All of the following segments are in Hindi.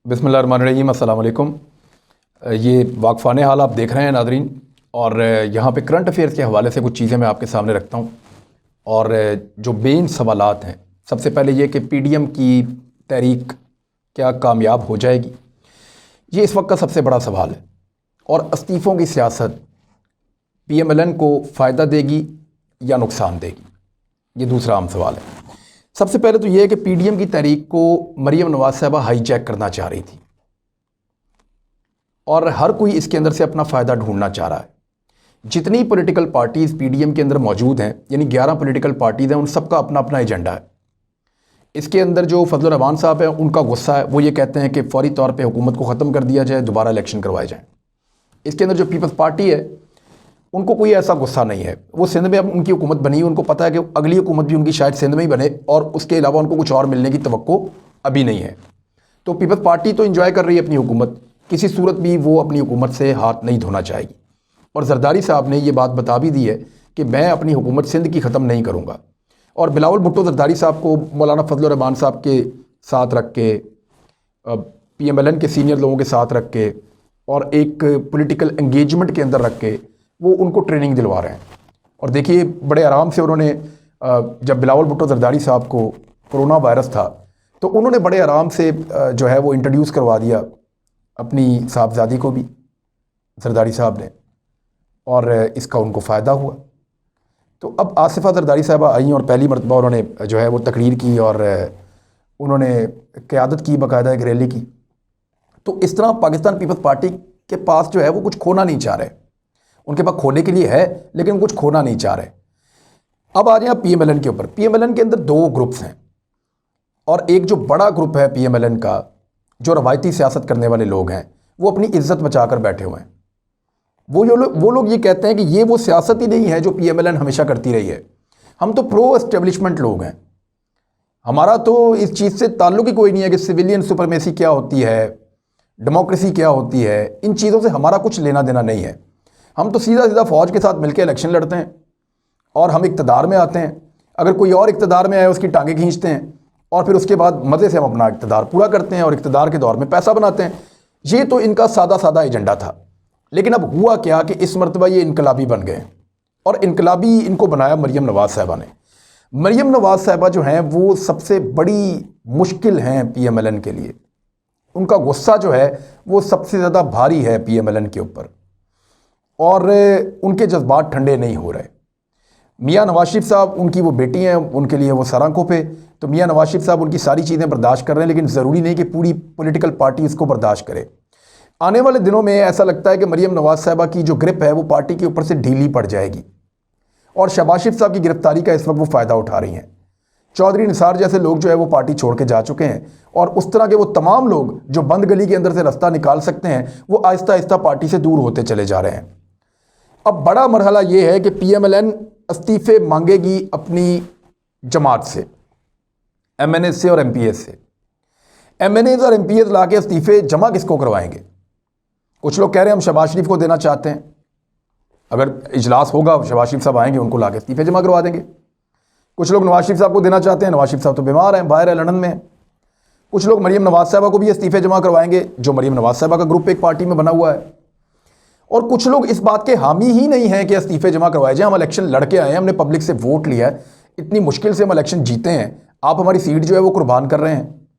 बिस्मिल्लाहिर्रहमानिर्रहीम, अस्सलाम वालेकुम। ये वाक़फ़ाने हाल आप देख रहे हैं नाज़रीन, और यहाँ पे करंट अफेयर्स के हवाले से कुछ चीज़ें मैं आपके सामने रखता हूँ। और जो मेन सवालात हैं, सबसे पहले ये कि पीडीएम की तहरीक क्या कामयाब हो जाएगी, ये इस वक्त का सबसे बड़ा सवाल है। और इस्तीफ़ों की सियासत पीएमएलएन को फ़ायदा देगी या नुकसान देगी, ये दूसरा अहम सवाल है। सबसे पहले तो ये है कि पीडीएम की तहरीक को मरीम नवाज़ साहबा हाईजैक करना चाह रही थी, और हर कोई इसके अंदर से अपना फ़ायदा ढूंढना चाह रहा है। जितनी पॉलिटिकल पार्टीज़ पीडीएम के अंदर मौजूद हैं, यानी 11 पॉलिटिकल पार्टीज़ हैं, उन सबका अपना अपना एजेंडा है। इसके अंदर जो फजलुर रहमान साहब हैं, उनका गुस्सा है, वो ये कहते हैं कि फौरी तौर पे हुकूमत को ख़त्म कर दिया जाए, दोबारा इलेक्शन करवाए जाएँ। इसके अंदर जो पीपल्स पार्टी है, उनको कोई ऐसा गुस्सा नहीं है। वो सिंध में अब उनकी हुकूमत बनी, उनको पता है कि अगली हुकूमत भी उनकी शायद सिंध में ही बने, और उसके अलावा उनको कुछ और मिलने की तवक्को अभी नहीं है। तो पीपल्स पार्टी तो इंजॉय कर रही है अपनी हुकूमत, किसी सूरत भी वो अपनी हुकूमत से हाथ नहीं धोना चाहेगी। और जरदारी साहब ने ये बात बता भी दी है कि मैं अपनी हुकूमत सिंध की ख़त्म नहीं करूँगा। और बिलावल भुट्टो जरदारी साहब को मौलाना फजलुर रहमान साहब के साथ रख के, पीएमएलएन के सीनियर लोगों के साथ रख के, और एक पॉलिटिकल एंगेजमेंट के अंदर रख के वो उनको ट्रेनिंग दिलवा रहे हैं। और देखिए, बड़े आराम से उन्होंने, जब बिलावल भुट्टो जरदारी साहब को कोरोना वायरस था, तो उन्होंने बड़े आराम से जो है वो इंट्रोड्यूस करवा दिया अपनी साहबजादी को भी, जरदारी साहब ने, और इसका उनको फ़ायदा हुआ। तो अब आसिफ़ा जरदारी साहबा आई और पहली मरतबा उन्होंने जो है वो तकरीर की, और उन्होंने क़यादत की, बाकायदा एक रैली की। तो इस तरह पाकिस्तान पीपल्स पार्टी के पास जो है वो कुछ खोना नहीं चाह रहे। उनके पास खोने के लिए है, लेकिन कुछ खोना नहीं चाह रहे। अब आ जाए पीएमएलएन के ऊपर। पीएमएलएन के अंदर दो ग्रुप्स हैं, और एक जो बड़ा ग्रुप है पीएमएलएन का, जो रवायती सियासत करने वाले लोग हैं, वो अपनी इज्जत बचाकर बैठे हुए हैं। वो लोग ये कहते हैं कि ये वो सियासत ही नहीं है जो पीएमएलएन हमेशा करती रही है। हम तो प्रो एस्टेब्लिशमेंट लोग हैं, हमारा तो इस चीज़ से ताल्लुक ही कोई नहीं है कि सिविलियन सुपरमेसी क्या होती है, डेमोक्रेसी क्या होती है। इन चीज़ों से हमारा कुछ लेना देना नहीं है। हम तो सीधा सीधा फ़ौज के साथ मिलकर इलेक्शन लड़ते हैं, और हम इक़्तिदार में आते हैं। अगर कोई और इक़्तिदार में आए, उसकी टांगें खींचते हैं, और फिर उसके बाद मज़े से हम अपना इक़्तिदार पूरा करते हैं, और इक़्तिदार के दौर में पैसा बनाते हैं। ये तो इनका सादा सादा एजेंडा था। लेकिन अब हुआ क्या कि इस मरतबा ये इनकलाबी बन गए, और इनकलाबी इनको बनाया मरीम नवाज़ साहबा ने। मरीम नवाज़ साहबा जो हैं वो सबसे बड़ी मुश्किल हैं पीएमएलएन के लिए। उनका गुस्सा जो है वो सबसे ज़्यादा भारी है पीएमएलएन के ऊपर, और उनके जज्बात ठंडे नहीं हो रहे। मियां नवाज शरीफ साहब, उनकी वो बेटी हैं, उनके लिए वो सर आंखों पे। तो मियां नवाज शरीफ साहब उनकी सारी चीज़ें बर्दाश्त कर रहे हैं, लेकिन ज़रूरी नहीं कि पूरी पॉलिटिकल पार्टी इसको बर्दाश्त करे। आने वाले दिनों में ऐसा लगता है कि मरीम नवाज साहबा की जो ग्रिप है वो पार्टी के ऊपर से ढीली पड़ जाएगी, और शहबाज शरीफ साहब की गिरफ्तारी का इस वक्त वो फ़ायदा उठा रही हैं। चौधरी निसार जैसे लोग जो है वो पार्टी छोड़ के जा चुके हैं, और उस तरह के वो तमाम लोग जो बंद गली के अंदर से रास्ता निकाल सकते हैं, वो आहिस्ता आहिस्ता पार्टी से दूर होते चले जा रहे हैं। अब बड़ा मरहला ये है कि पीएमएलएन इस्तीफ़े मांगेगी अपनी जमात से, एमएनएस से और एमपीएस से। एमएनएस और एमपीएस ला के इस्तीफ़े जमा किसको करवाएंगे? कुछ लोग कह रहे हैं हम शहबाज शरीफ को देना चाहते हैं, अगर इजलास होगा शहबाज शरीफ साहब आएंगे, उनको ला के इस्तीफ़े जमा करवा देंगे। कुछ लोग नवाज शरीफ साहब को देना चाहते हैं, नवाज शरीफ साहब तो बीमार हैं, बाहर है, लंदन में है। कुछ लोग मरीम नवाज साहबा को भी इस्तीफ़े जमा करवाएंगे, जो मरीम नवाज साहबा का ग्रुप एक पार्टी में बना हुआ है। और कुछ लोग इस बात के हामी ही नहीं हैं कि इस्तीफ़े जमा करवाए जाए। हम इलेक्शन लड़के आए हैं, हमने पब्लिक से वोट लिया है, इतनी मुश्किल से हम इलेक्शन जीते हैं, आप हमारी सीट जो है वो कुर्बान कर रहे हैं।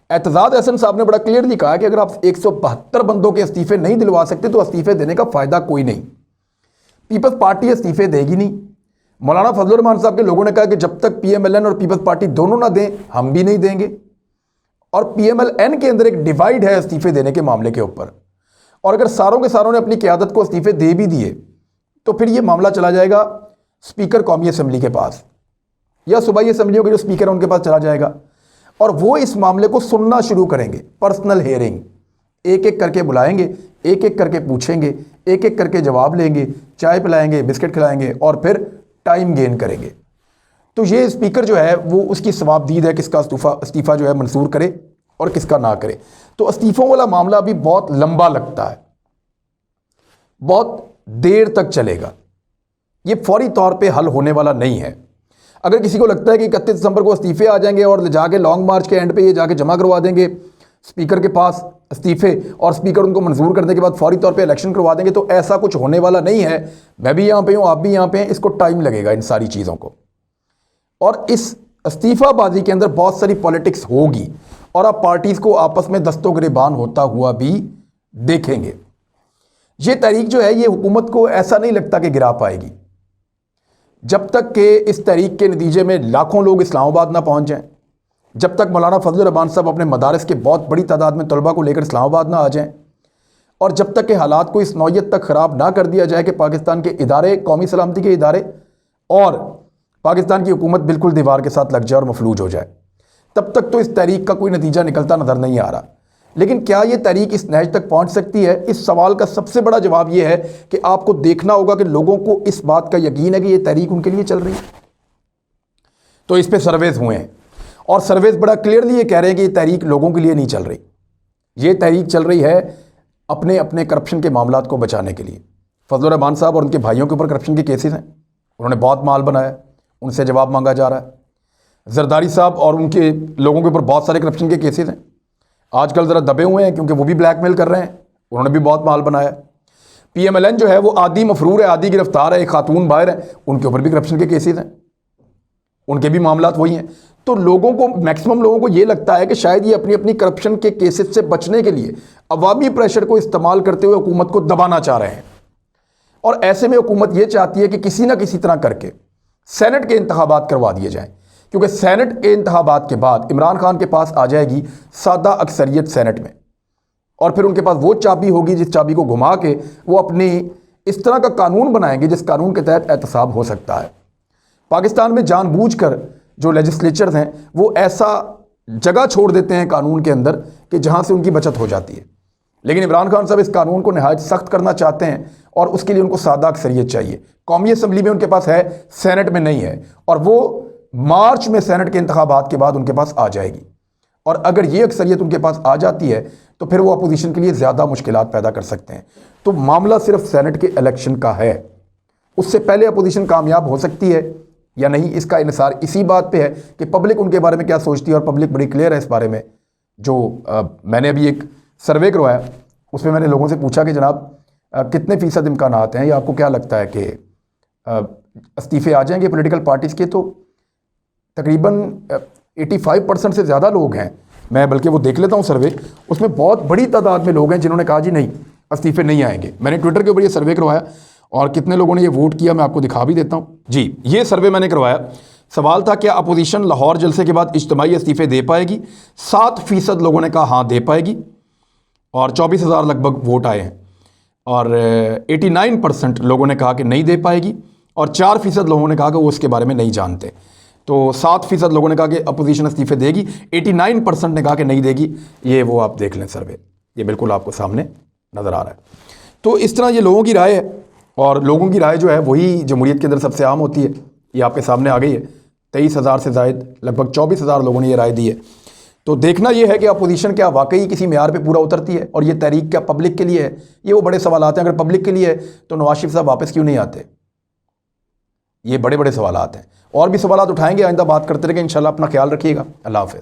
एतजाद अहसन साहब ने बड़ा क्लियरली कहा कि अगर आप 172 बंदों के इस्तीफ़े नहीं दिलवा सकते तो इस्तीफ़े देने का फ़ायदा कोई नहीं। पीपल्स पार्टी इस्तीफ़े देगी नहीं। मौलाना फजलुर रहमान साहब के लोगों ने कहा कि जब तक पीएमएलएन और पीपल्स पार्टी दोनों ना दें, हम भी नहीं देंगे। और पीएमएलएन के अंदर एक डिवाइड है इस्तीफ़े देने के मामले के ऊपर, और अगर सारों के सारों ने अपनी क़यादत को इस्तीफ़े दे भी दिए, तो फिर ये मामला चला जाएगा स्पीकर कौमी असम्बली के पास, या सूबाई असम्बलियों के जो स्पीकर हैं उनके पास चला जाएगा, और वो इस मामले को सुनना शुरू करेंगे। पर्सनल हेयरिंग, एक एक करके बुलाएंगे, एक एक करके पूछेंगे, एक एक करके जवाब लेंगे, चाय पिलाएंगे, बिस्किट खिलाएंगे, और फिर टाइम गेन करेंगे। तो ये स्पीकर जो है वो उसकी सवाबदीद है किसका इस्तीफ़ा जो है मंजूर करे और किसका ना करे। तो इस्तीफ़ों वाला मामला अभी बहुत लंबा लगता है, बहुत देर तक चलेगा, ये फौरी तौर पे हल होने वाला नहीं है। अगर किसी को लगता है कि 31 दिसंबर को इस्तीफ़े आ जाएंगे और जाके लॉन्ग मार्च के एंड पे ये जाके जमा करवा देंगे, स्पीकर के पास इस्तीफे और स्पीकर उनको मंजूर करने के बाद फौरी तौर पे इलेक्शन करवा देंगे, तो ऐसा कुछ होने वाला नहीं है। मैं भी यहाँ पे हूँ, आप भी यहाँ पे हैं, इसको टाइम लगेगा इन सारी चीज़ों को। और इस इस्तीफाबाजी के अंदर बहुत सारी पॉलिटिक्स होगी और आप पार्टीज़ को आपस में दस्तों गिरेबान होता हुआ भी देखेंगे। ये तहरीक जो है ये हुकूमत को ऐसा नहीं लगता कि गिरा पाएगी, जब तक कि इस तहरीक के नतीजे में लाखों लोग इस्लामाबाद ना पहुँच जाएँ, जब तक मौलाना फजल रहमान साहब अपने मदारस के बहुत बड़ी तादाद में तलबा को लेकर इस्लामाबाद ना आ जाएं, और जब तक कि हालात को इस नौयत तक ख़राब ना कर दिया जाए कि पाकिस्तान के इदारे, कौमी सलामती के इदारे और पाकिस्तान की हुकूमत बिल्कुल दीवार के साथ लग जाए और मफलूज हो जाए, तब तक तो इस तहरीक का कोई नतीजा निकलता नज़र नहीं आ रहा। लेकिन क्या ये तहरीक इस नहज तक पहुँच सकती है? इस सवाल का सबसे बड़ा जवाब ये है कि आपको देखना होगा कि लोगों को इस बात का यकीन है कि ये तहरीक उनके लिए चल रही है। तो इस पर सर्वेज हुए हैं और सर्वेज बड़ा क्लियरली ये कह रहे हैं कि ये तहरीक लोगों के लिए नहीं चल रही। ये तहरीक चल रही है अपने अपने करप्शन के मामलात को बचाने के लिए। फजल रहमान साहब और उनके भाइयों के ऊपर करप्शन के केसेस हैं, उन्होंने बहुत माल बनाया, उनसे जवाब मांगा जा रहा है। जरदारी साहब और उनके लोगों के ऊपर बहुत सारे करप्शन के केसेस हैं, आजकल ज़रा दबे हुए हैं क्योंकि वो भी ब्लैकमेल कर रहे हैं, उन्होंने भी बहुत माल बनाया। PMLN जो है वो आधी मफरूर है, आधी गिरफ्तार है, एक खातून बाहर है, उनके ऊपर भी करप्शन के केसेस हैं, उनके भी मामलात वही हैं। तो लोगों को, मैक्सिमम लोगों को ये लगता है कि शायद ये अपनी अपनी करप्शन के केसेस से बचने के लिए अवामी प्रेशर को इस्तेमाल करते हुए हुकूमत को दबाना चाह रहे हैं। और ऐसे में हुकूमत ये चाहती है कि किसी ना किसी तरह करके सेनेट के इंतखाबात करवा दिए जाएं, क्योंकि सेनेट के इंतखाबात के बाद इमरान खान के पास आ जाएगी सादा अक्सरियत सेनेट में, और फिर उनके पास वो चाबी होगी जिस चाबी को घुमा के वो अपनी इस तरह का कानून बनाएंगे जिस कानून के तहत एहतसाब हो सकता है। पाकिस्तान में जानबूझकर जो लेजिस्लेचर्स हैं वो ऐसा जगह छोड़ देते हैं कानून के अंदर कि जहां से उनकी बचत हो जाती है। लेकिन इमरान खान साहब इस कानून को नहायत सख्त करना चाहते हैं और उसके लिए उनको सादा अक्सरियत चाहिए। कौमी असम्बली में उनके पास है, सेनेट में नहीं है, और वो मार्च में सेनेट के इंतखाबात के बाद उनके पास आ जाएगी। और अगर ये अक्सरियत उनके पास आ जाती है तो फिर वो अपोजिशन के लिए ज़्यादा मुश्किलात पैदा कर सकते हैं। तो मामला सिर्फ सेनेट के इलेक्शन का है, उससे पहले अपोजिशन कामयाब हो सकती है या नहीं, इसका इन्हिसार इसी बात पे है कि पब्लिक उनके बारे में क्या सोचती है। और पब्लिक बड़ी क्लियर है इस बारे में। जो मैंने अभी एक सर्वे करवाया उसमें मैंने लोगों से पूछा कि जनाब कितने फ़ीसद इम्कानात हैं या आपको क्या लगता है कि इस्तीफ़े आ जाएंगे पॉलिटिकल पार्टीज़ के? तो तकरीबन 85% से ज़्यादा लोग हैं, मैं बल्कि वो देख लेता हूँ सर्वे, उसमें बहुत बड़ी तादाद में लोग हैं जिन्होंने कहा जी नहीं इस्तीफ़े नहीं आएंगे। मैंने ट्विटर के ऊपर ये सर्वे करवाया और कितने लोगों ने ये वोट किया मैं आपको दिखा भी देता हूँ जी। ये सर्वे मैंने करवाया, सवाल था क्या अपोजिशन लाहौर जलसे के बाद इज्तिमाई इस्तीफ़े दे पाएगी? 7% लोगों ने कहा हाँ दे पाएगी और 24,000 लगभग वोट आए हैं। और 89% लोगों ने कहा कि नहीं दे पाएगी और 4% लोगों ने कहा कि वो इसके बारे में नहीं जानते। तो 7% लोगों ने कहा कि अपोजिशन इस्तीफ़े देगी, 89% ने कहा कि नहीं देगी। ये वो आप देख लें सर्वे, ये बिल्कुल आपको सामने नज़र आ रहा है। तो इस तरह ये लोगों की राय है और लोगों की राय जो है वही जमहूरियत के अंदर सबसे आम होती है। ये आपके सामने आ गई है, 23,000 से ज़ायद लगभग 24,000 लोगों ने ये राय दी है। तो देखना ये है कि अपोजिशन क्या वाकई किसी मेयार पे पूरा उतरती है और ये तहरीक क्या पब्लिक के लिए है, ये वो बड़े सवाल हैं। अगर पब्लिक के लिए है तो नवाज शरीफ साहब वापस क्यों नहीं आते? ये बड़े बड़े सवाल हैं। और भी सवाल उठाएंगे, आइंदा बात करते रहेंगे इंशाल्लाह। अपना ख्याल रखिएगा। अल्लाह हाफ़िज़।